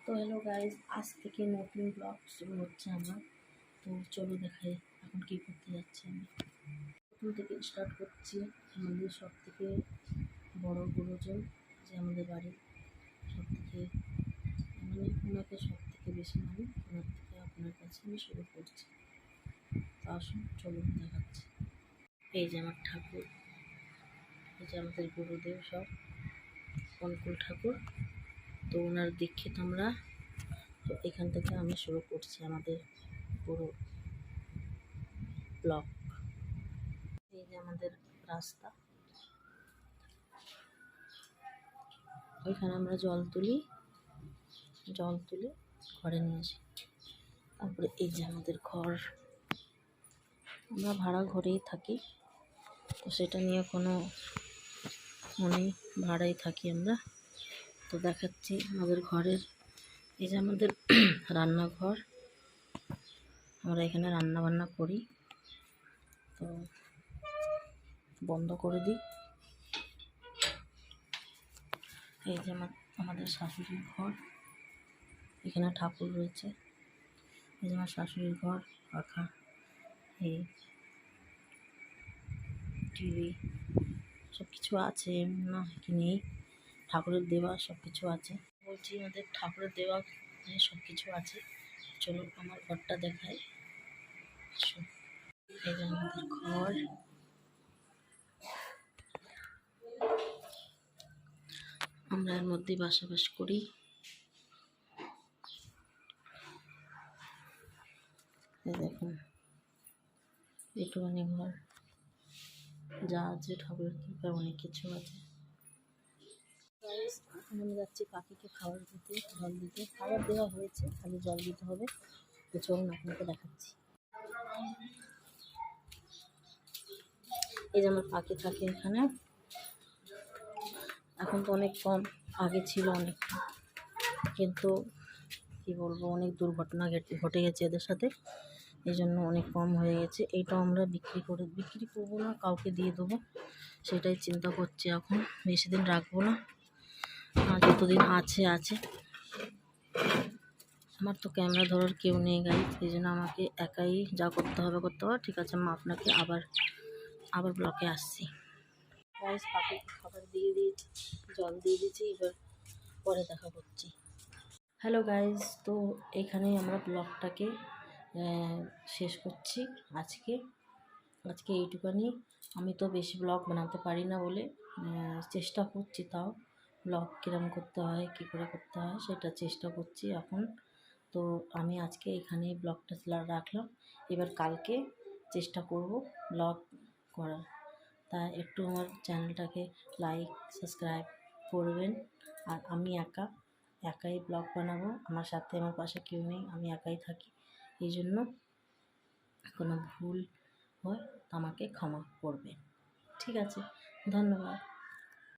তো hello guys, আজ থেকে নতুন ব্লগ শুরু হচ্ছে আমার। তো চলো দেখাই এখন কী করতে যাচ্ছি আমি। প্রথম থেকে স্টার্ট করছি আমাদের সব থেকে বড়ো গুরুজন, যে আমাদের বাড়ির সব থেকে ওনাকে সব থেকে বেশি মানি, ওনার থেকে আপনার কাছে আমি শুরু করছি। তো আসুন চলুন দেখাচ্ছি। এই যে আমার ঠাকুর, এই যে আমাদের গুরুদেব সব অনুকূল ঠাকুর। তো ওনার দীক্ষিত আমরা। তো এখান থেকে আমি শুরু করছি আমাদের পুরো ব্লগ। এই যে আমাদের রাস্তা, ওইখানে আমরা জল তুলে ঘরে নিয়ে আসি। তারপরে এই যে আমাদের ঘর, আমরা ভাড়া ঘরেই থাকি, তো সেটা নিয়ে কোনো ভাড়াই থাকি আমরা। তো দেখাচ্ছি আমাদের ঘরের, এই যে আমাদের রান্নাঘর, আমরা এখানে রান্না বান্না করি। তো বন্ধ করে দিই। এই যে আমাদের শাশুড়ির ঘর, এখানে ঠাকুর রয়েছে। এই যে আমার শাশুড়ির ঘর, পাখা, এই টিভি সব কিছু আছে, না কি নেই, ঠাকুরের দেওয়া সব কিছু আছে। বলছি আমাদের ঠাকুরের দেওয়া সব কিছু আছে। চলো আমার ঘরটা দেখাই। এই যে আমাদের ঘর, আমরা এর মধ্যে বাস করি। দেখুন একটুখানি ঘর, যা আছে ঠাকুরের কৃপায় অনেক কিছু আছে। এখন আমি যাচ্ছি পাখিকে খাবার দিতে, জল দিতে। খাবার দেওয়া হয়েছে, খালি জল দিতে হবে। তো চলুন আপনাকে দেখাচ্ছি। এই যে আমার পাখি থাকে এখানে, এখন তো অনেক কম, আগে ছিল অনেক, কিন্তু কি বলবো, অনেক দুর্ঘটনা ঘটে গেছে এদের সাথে, এই জন্য অনেক কম হয়ে গেছে। এইটাও আমরা বিক্রি করবো না, কাউকে দিয়ে দেবো, সেটাই চিন্তা করছি এখন। বেশি দিন রাখবো না, যতদিন আছে। আমার তো ক্যামেরা ধরার কেউ নেই গাইজ, এই জন্য আমাকে একাই যা করতে হবে। ঠিক আছে, আমি আপনাকে আবার ব্লকে আসছি। গাইজ পাখিকে খাবার দিয়ে দিয়েছি, জল দিয়ে দিয়েছি, এবার পরে দেখা করছি। হ্যালো গাইজ, তো এখানেই আমরা ব্লগটাকে শেষ করছি আজকে এইটুখানি। আমি তো বেশি ব্লগ বানাতে পারি না বলে চেষ্টা করছি, তাও ব্লগ কীরকম করতে হয়, কী করে করতে হয় সেটা চেষ্টা করছি এখন। তো আমি আজকে এখানেই ব্লগটা রাখলাম। এবার কালকে চেষ্টা করব ব্লগ করার। তাই একটু আমার চ্যানেলটাকে লাইক সাবস্ক্রাইব করবেন। আর আমি একাই ব্লগ বানাবো, আমার সাথে আমার পাশে কেউ নেই, আমি একাই থাকি। এই জন্য কোনো ভুল হয় আমাকে ক্ষমা করবেন। ঠিক আছে, ধন্যবাদ।